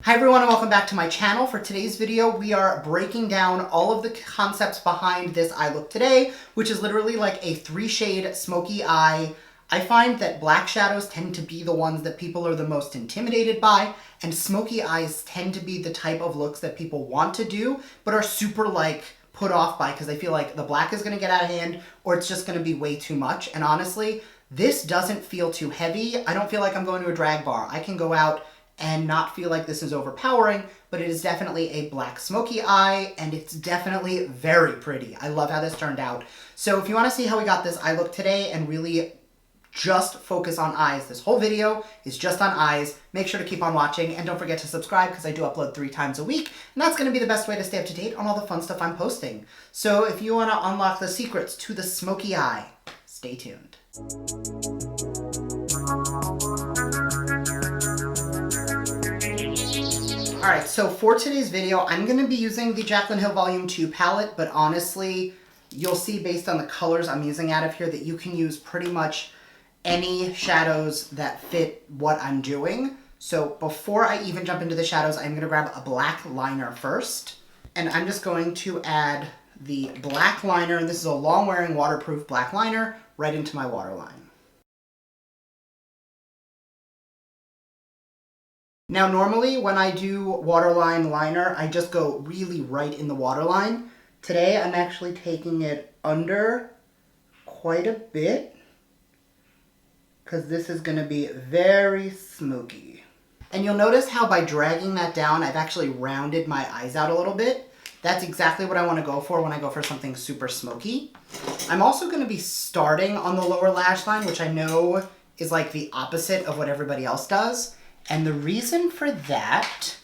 Hi everyone and welcome back to my channel. For today's video, we are breaking down all of the concepts behind this eye look today, which is literally like a 3-shade smoky eye. I find that black shadows tend to be the ones that people are the most intimidated by, and smoky eyes tend to be the type of looks that people want to do, but are super like put off by because they feel like the black is gonna get out of hand or it's just gonna be way too much. And honestly, this doesn't feel too heavy. I don't feel like I'm going to a drag bar. I can go out and not feel like this is overpowering, but it is definitely a black smoky eye, and it's definitely very pretty. I love how this turned out. So if you want to see how we got this eye look today and really just focus on eyes, this whole video is just on eyes. Make sure to keep on watching, and don't forget to subscribe because I do upload 3 times a week, and that's going to be the best way to stay up to date on all the fun stuff I'm posting. So if you want to unlock the secrets to the smoky eye, stay tuned. Alright, so for today's video, I'm going to be using the Jaclyn Hill Volume 2 palette, but honestly, you'll see based on the colors I'm using out of here that you can use pretty much any shadows that fit what I'm doing. So before I even jump into the shadows, I'm going to grab a black liner first, and I'm just going to add the black liner, and this is a long-wearing waterproof black liner, right into my waterline. Now normally when I do waterline liner, I just go really right in the waterline. Today I'm actually taking it under quite a bit because this is going to be very smoky. And you'll notice how by dragging that down, I've actually rounded my eyes out a little bit. That's exactly what I want to go for when I go for something super smoky. I'm also going to be starting on the lower lash line, which I know is like the opposite of what everybody else does. And the reason for that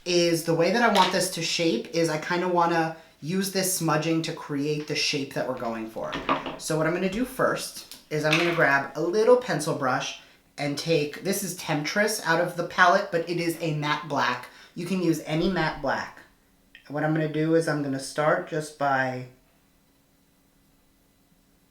is the way that I want this to shape is I kind of want to use this smudging to create the shape that we're going for. So what I'm going to do first is I'm going to grab a little pencil brush and take, this is Temptress out of the palette, but it is a matte black. You can use any matte black. And what I'm going to do is I'm going to start just by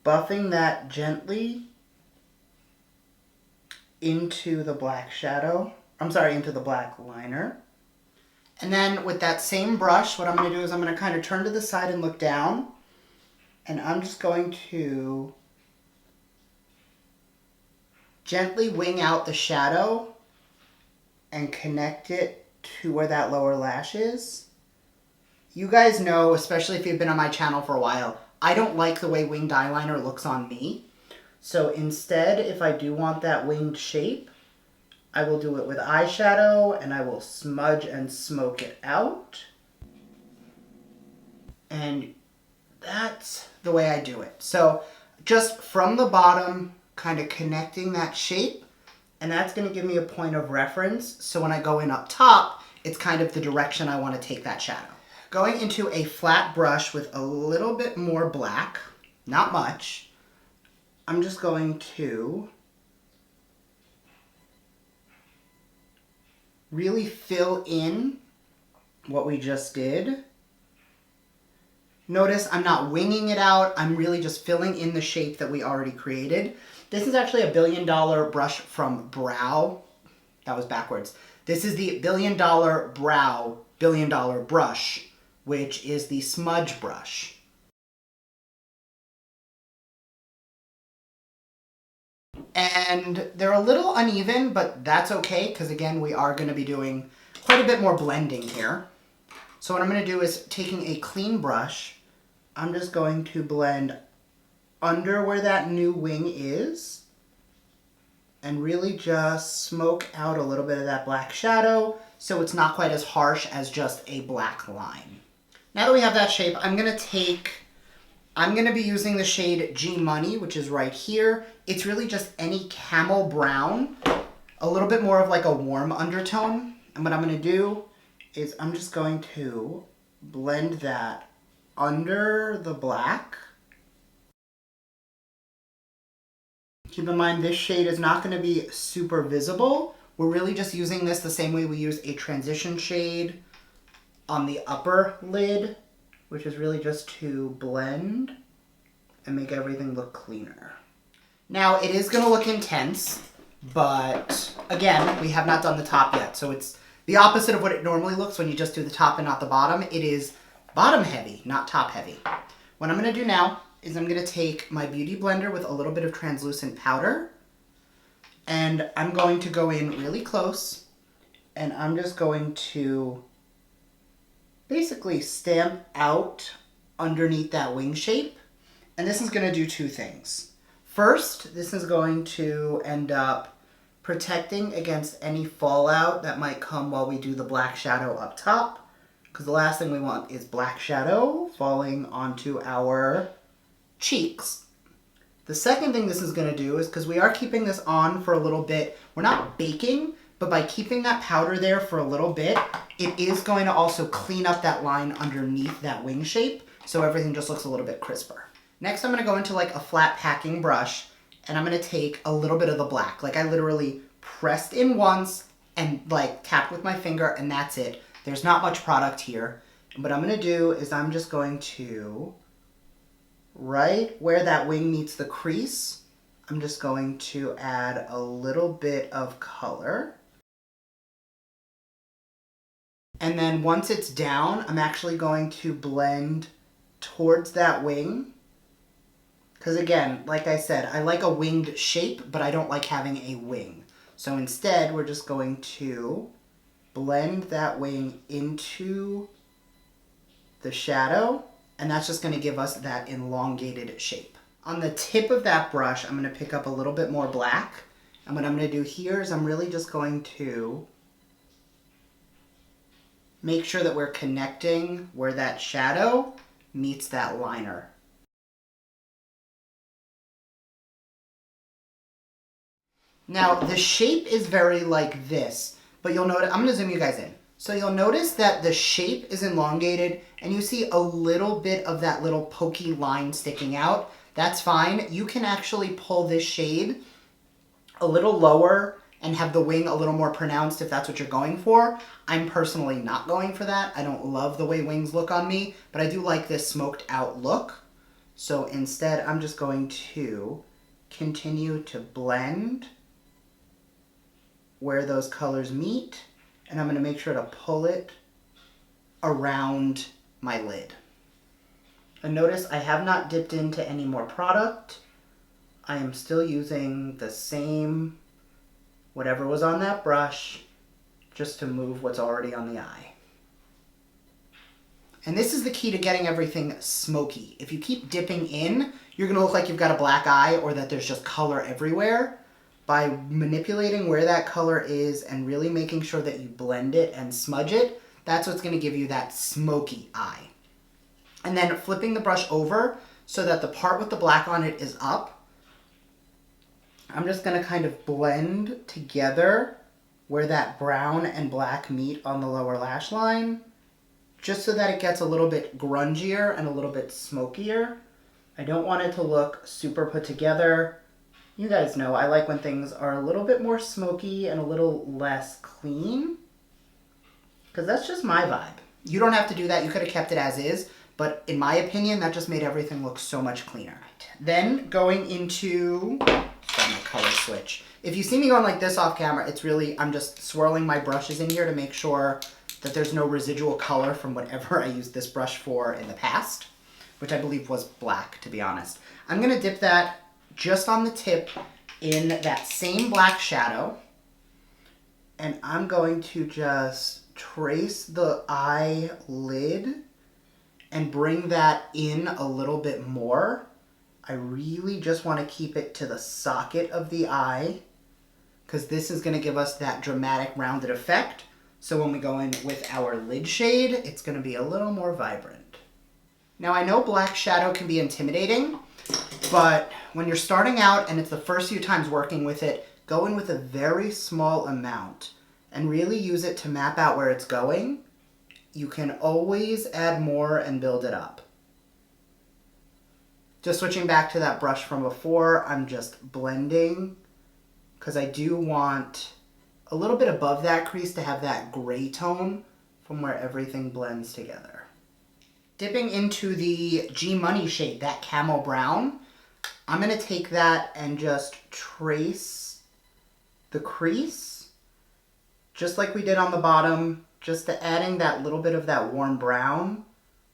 buffing that gently into the black shadow. I'm sorry, into the black liner. And then with that same brush, what I'm going to do is I'm going to kind of turn to the side and look down. And I'm just going to gently wing out the shadow and connect it to where that lower lash is. You guys know, especially if you've been on my channel for a while, I don't like the way winged eyeliner looks on me. So instead, if I do want that winged shape, I will do it with eyeshadow and I will smudge and smoke it out. And that's the way I do it. So just from the bottom, kind of connecting that shape, and that's going to give me a point of reference. So when I go in up top, it's kind of the direction I want to take that shadow. Going into a flat brush with a little bit more black, not much, I'm just going to really fill in what we just did. Notice I'm not winging it out, I'm really just filling in the shape that we already created. This is actually a $1 billion brush from Brow. That was backwards. This is the $1 billion Brow $1 billion brush, which is the smudge brush. And they're a little uneven, but that's okay, because again, we are going to be doing quite a bit more blending here. So what I'm going to do is taking a clean brush, I'm just going to blend under where that new wing is, and really just smoke out a little bit of that black shadow, so it's not quite as harsh as just a black line. Now that we have that shape, I'm going to be using the shade G Money, which is right here. It's really just any camel brown, a little bit more of like a warm undertone. And what I'm going to do is I'm just going to blend that under the black. Keep in mind, this shade is not going to be super visible. We're really just using this the same way we use a transition shade on the upper lid, which is really just to blend and make everything look cleaner. Now, it is going to look intense, but again, we have not done the top yet, so it's the opposite of what it normally looks when you just do the top and not the bottom. It is bottom heavy, not top heavy. What I'm going to do now is I'm going to take my Beauty Blender with a little bit of translucent powder, and I'm going to go in really close, and I'm just going to basically stamp out underneath that wing shape. And this is going to do two things. First, this is going to end up protecting against any fallout that might come while we do the black shadow up top, because the last thing we want is black shadow falling onto our cheeks. The second thing this is going to do is, because we are keeping this on for a little bit, we're not baking, but by keeping that powder there for a little bit, it is going to also clean up that line underneath that wing shape, so everything just looks a little bit crisper. Next, I'm going to go into like a flat packing brush, and I'm going to take a little bit of the black. Like I literally pressed in once and like tapped with my finger, and that's it. There's not much product here. And what I'm going to do is I'm just going to, right where that wing meets the crease, I'm just going to add a little bit of color. And then once it's down, I'm actually going to blend towards that wing. Because again, like I said, I like a winged shape, but I don't like having a wing. So instead, we're just going to blend that wing into the shadow, and that's just going to give us that elongated shape. On the tip of that brush, I'm going to pick up a little bit more black, and what I'm going to do here is I'm really just going to make sure that we're connecting where that shadow meets that liner. Now, the shape is very like this, but you'll notice, I'm going to zoom you guys in. So you'll notice that the shape is elongated, and you see a little bit of that little pokey line sticking out. That's fine. You can actually pull this shade a little lower and have the wing a little more pronounced if that's what you're going for. I'm personally not going for that. I don't love the way wings look on me, but I do like this smoked out look. So instead, I'm just going to continue to blend where those colors meet, and I'm going to make sure to pull it around my lid. And notice I have not dipped into any more product. I am still using the same whatever was on that brush just to move what's already on the eye. And this is the key to getting everything smoky. If you keep dipping in, you're going to look like you've got a black eye or that there's just color everywhere. By manipulating where that color is and really making sure that you blend it and smudge it, that's what's going to give you that smoky eye. And then flipping the brush over so that the part with the black on it is up, I'm just going to kind of blend together where that brown and black meet on the lower lash line, just so that it gets a little bit grungier and a little bit smokier. I don't want it to look super put together. You guys know I like when things are a little bit more smoky and a little less clean, because that's just my vibe. You don't have to do that. You could have kept it as is, but in my opinion, that just made everything look so much cleaner. Then going into, start my color switch. If you see me going like this off camera, it's really, I'm just swirling my brushes in here to make sure that there's no residual color from whatever I used this brush for in the past, which I believe was black, to be honest. I'm going to dip that just on the tip in that same black shadow, and I'm going to just trace the eyelid and bring that in a little bit more. I really just want to keep it to the socket of the eye, because this is going to give us that dramatic rounded effect. So when we go in with our lid shade, it's going to be a little more vibrant. Now I know black shadow can be intimidating, but when you're starting out and it's the first few times working with it, go in with a very small amount and really use it to map out where it's going. You can always add more and build it up. Just switching back to that brush from before, I'm just blending because I do want a little bit above that crease to have that gray tone from where everything blends together. Dipping into the G Money shade, that camel brown, I'm going to take that and just trace the crease just like we did on the bottom, just adding that little bit of that warm brown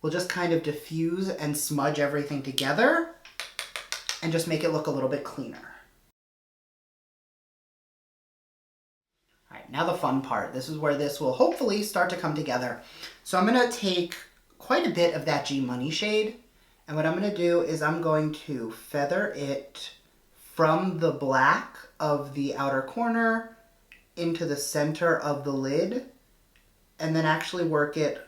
will just kind of diffuse and smudge everything together and just make it look a little bit cleaner. All right, now the fun part. This is where this will hopefully start to come together. So I'm gonna take quite a bit of that G Money shade, and what I'm gonna do is I'm going to feather it from the black of the outer corner into the center of the lid, and then actually work it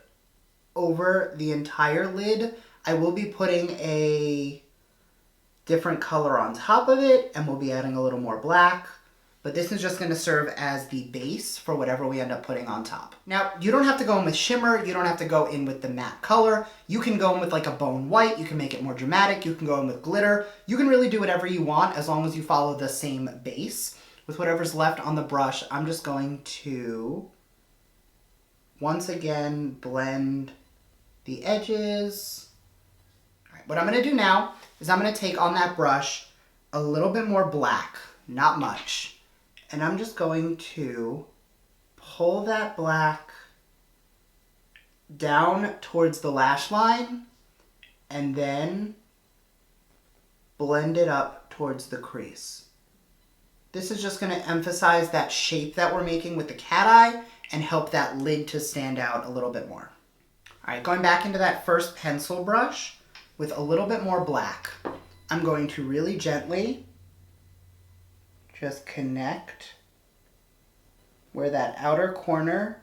over the entire lid. I will be putting a different color on top of it, and we'll be adding a little more black, but this is just gonna serve as the base for whatever we end up putting on top. Now, you don't have to go in with shimmer, you don't have to go in with the matte color, you can go in with like a bone white, you can make it more dramatic, you can go in with glitter, you can really do whatever you want as long as you follow the same base. With whatever's left on the brush, I'm just going to, once again, blend the edges. All right, what I'm gonna do now is I'm gonna take on that brush a little bit more black, not much, and I'm just going to pull that black down towards the lash line and then blend it up towards the crease. This is just gonna emphasize that shape that we're making with the cat eye and help that lid to stand out a little bit more. All right, going back into that first pencil brush with a little bit more black, I'm going to really gently just connect where that outer corner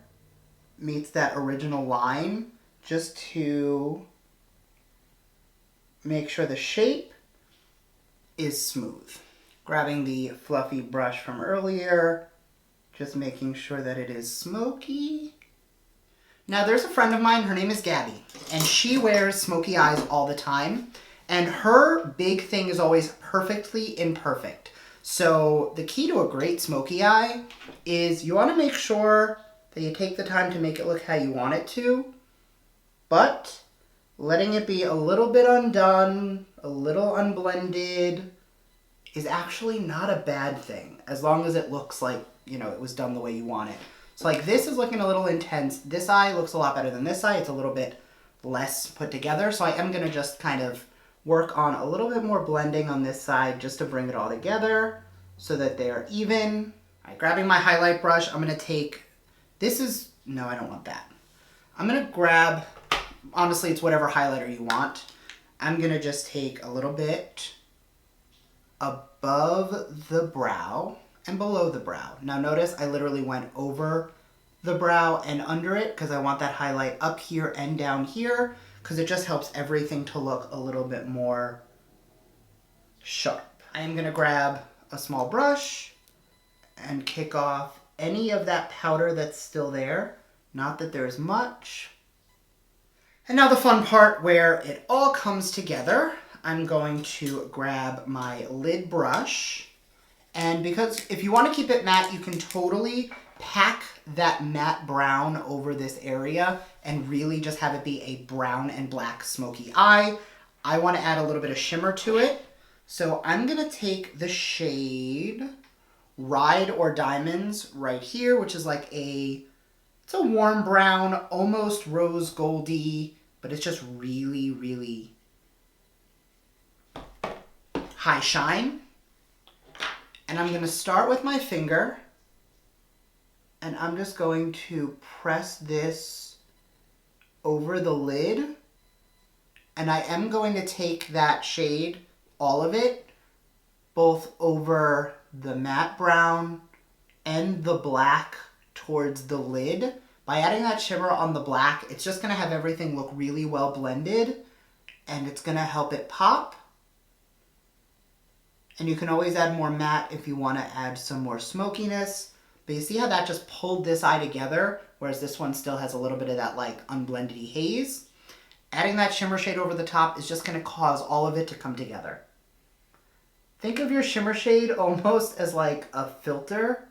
meets that original line, just to make sure the shape is smooth. Grabbing the fluffy brush from earlier, just making sure that it is smoky. Now there's a friend of mine, her name is Gabby, and she wears smoky eyes all the time, and her big thing is always perfectly imperfect. So the key to a great smoky eye is you want to make sure that you take the time to make it look how you want it to, but letting it be a little bit undone, a little unblended, is actually not a bad thing, as long as it looks like, you know, it was done the way you want it. So like this is looking a little intense. This eye looks a lot better than this eye. It's a little bit less put together. So I am gonna just kind of work on a little bit more blending on this side just to bring it all together so that they are even. All right, grabbing my highlight brush, I'm gonna take, no, I don't want that. I'm gonna grab, honestly, it's whatever highlighter you want. I'm gonna just take a little bit above the brow and below the brow. Now notice I literally went over the brow and under it because I want that highlight up here and down here, because it just helps everything to look a little bit more sharp. I am gonna grab a small brush and kick off any of that powder that's still there. Not that there's much. And now the fun part where it all comes together. I'm going to grab my lid brush, and because if you want to keep it matte, you can totally pack that matte brown over this area and really just have it be a brown and black smoky eye. I want to add a little bit of shimmer to it, so I'm going to take the shade Ride or Diamonds right here, which is like it's a warm brown, almost rose goldy, but it's just really, really high shine. And I'm going to start with my finger, and I'm just going to press this over the lid, and I am going to take that shade, all of it, both over the matte brown and the black towards the lid. By adding that shimmer on the black, it's just going to have everything look really well blended, and it's going to help it pop. And you can always add more matte if you want to add some more smokiness. But you see how that just pulled this eye together, whereas this one still has a little bit of that like unblended haze. Adding that shimmer shade over the top is just going to cause all of it to come together. Think of your shimmer shade almost as like a filter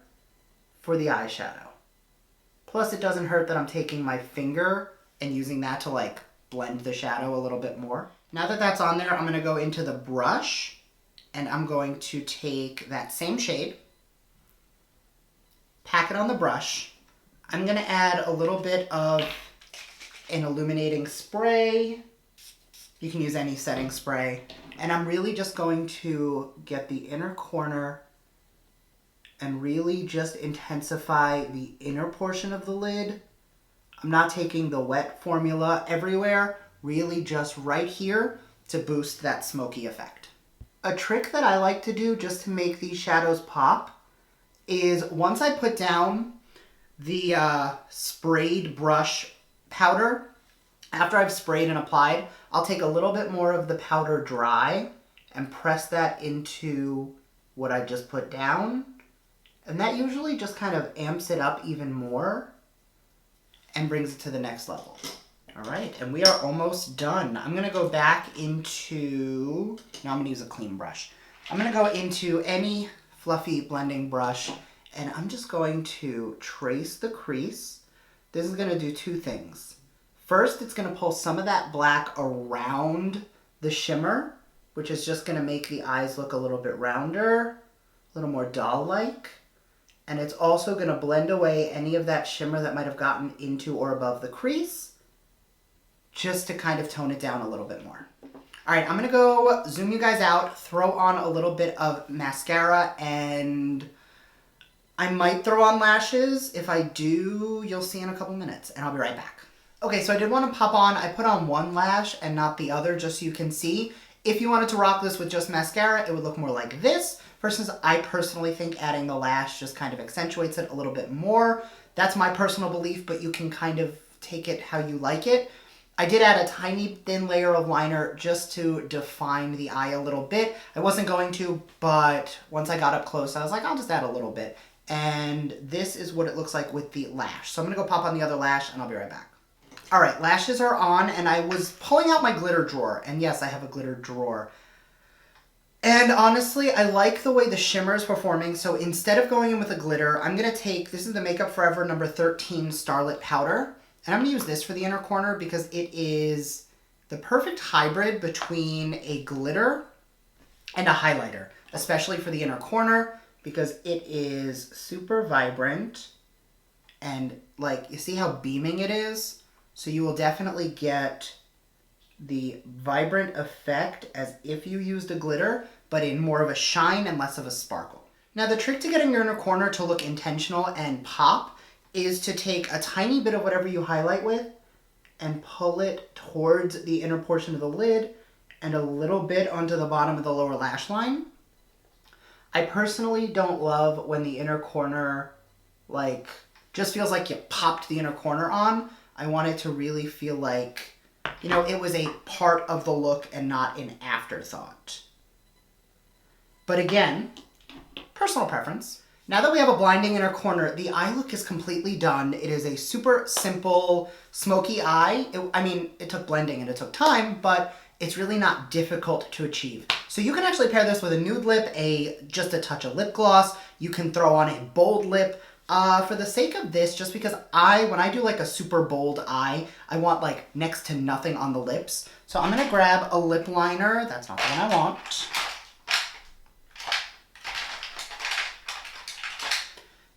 for the eyeshadow. Plus it doesn't hurt that I'm taking my finger and using that to like blend the shadow a little bit more. Now that that's on there, I'm going to go into the brush, and I'm going to take that same shade, pack it on the brush, I'm gonna add a little bit of an illuminating spray. You can use any setting spray. And I'm really just going to get the inner corner and really just intensify the inner portion of the lid. I'm not taking the wet formula everywhere, really just right here to boost that smoky effect. A trick that I like to do just to make these shadows pop is once I put down the sprayed brush powder, after I've sprayed and applied, I'll take a little bit more of the powder dry and press that into what I just put down. And that usually just kind of amps it up even more and brings it to the next level. All right, and we are almost done. I'm gonna go back into, now I'm gonna use a clean brush. I'm gonna go into any fluffy blending brush and I'm just going to trace the crease. This is gonna do two things. First, it's gonna pull some of that black around the shimmer, which is just gonna make the eyes look a little bit rounder, a little more doll-like. And it's also gonna blend away any of that shimmer that might have gotten into or above the crease, just to kind of tone it down a little bit more. All right, I'm gonna go zoom you guys out, throw on a little bit of mascara, and I might throw on lashes. If I do, you'll see in a couple minutes, and I'll be right back. Okay, so I did want to pop on, I put on one lash and not the other just so you can see. If you wanted to rock this with just mascara, it would look more like this, versus I personally think adding the lash just kind of accentuates it a little bit more. That's my personal belief, but you can kind of take it how you like it. I did add a tiny thin layer of liner just to define the eye a little bit. I wasn't going to, but once I got up close, I was like, I'll just add a little bit. And this is what it looks like with the lash. So I'm gonna go pop on the other lash and I'll be right back. All right, lashes are on, and I was pulling out my glitter drawer, and yes, I have a glitter drawer. And honestly, I like the way the shimmer is performing, so instead of going in with a glitter, I'm gonna take, this is the Makeup Forever number 13 Starlit Powder, and I'm gonna use this for the inner corner because it is the perfect hybrid between a glitter and a highlighter, especially for the inner corner, because it is super vibrant, and like, you see how beaming it is? So you will definitely get the vibrant effect as if you used a glitter, but in more of a shine and less of a sparkle. Now the trick to getting your inner corner to look intentional and pop is to take a tiny bit of whatever you highlight with and pull it towards the inner portion of the lid and a little bit onto the bottom of the lower lash line. I personally don't love when the inner corner like just feels like you popped the inner corner on. I want it to really feel like, you know, it was a part of the look and not an afterthought. But again, personal preference. Now that we have a blinding inner corner, the eye look is completely done. It is a super simple smoky eye. It took blending and it took time, but it's really not difficult to achieve. So you can actually pair this with a nude lip, just a touch of lip gloss. You can throw on a bold lip. For the sake of this, just because when I do like a super bold eye, I want like next to nothing on the lips. So I'm gonna grab a lip liner. That's not the one I want.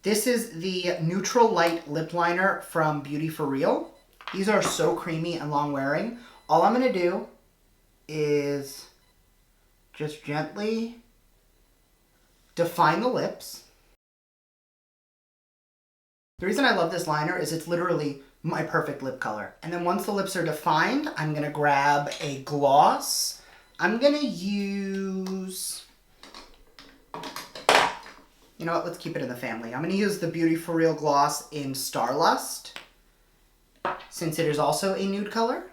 This is the Neutral Light Lip Liner from Beauty For Real. These are so creamy and long wearing. All I'm gonna do is just gently define the lips. The reason I love this liner is it's literally my perfect lip color. And then once the lips are defined, I'm gonna grab a gloss. I'm gonna use, you know what, let's keep it in the family. I'm gonna use the Beauty For Real gloss in Starlust, since it is also a nude color.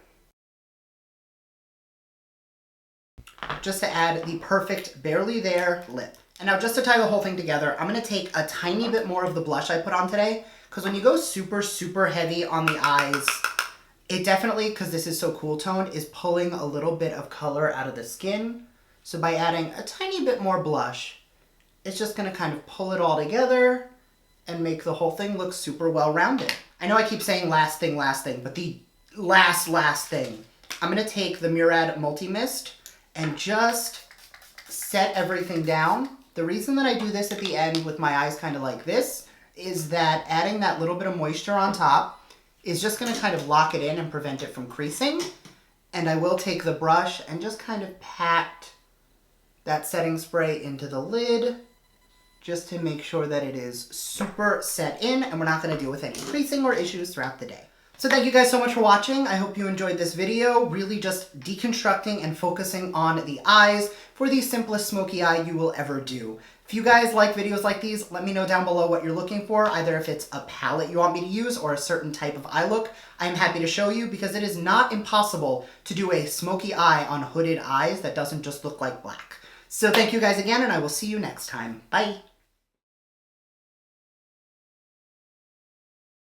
Just to add the perfect, barely there lip. And now just to tie the whole thing together, I'm gonna take a tiny bit more of the blush I put on today, because when you go super, super heavy on the eyes, it definitely, because this is so cool toned, is pulling a little bit of color out of the skin. So by adding a tiny bit more blush, it's just gonna kind of pull it all together and make the whole thing look super well-rounded. I know I keep saying last thing, but the last thing, I'm gonna take the Murad Multi-Mist and just set everything down. The reason that I do this at the end with my eyes kind of like this is that adding that little bit of moisture on top is just going to kind of lock it in and prevent it from creasing. And I will take the brush and just kind of pat that setting spray into the lid just to make sure that it is super set in and we're not going to deal with any creasing or issues throughout the day. So thank you guys so much for watching. I hope you enjoyed this video, really just deconstructing and focusing on the eyes for the simplest smoky eye you will ever do. If you guys like videos like these, let me know down below what you're looking for, either if it's a palette you want me to use or a certain type of eye look. I'm happy to show you because it is not impossible to do a smoky eye on hooded eyes that doesn't just look like black. So thank you guys again, and I will see you next time. Bye.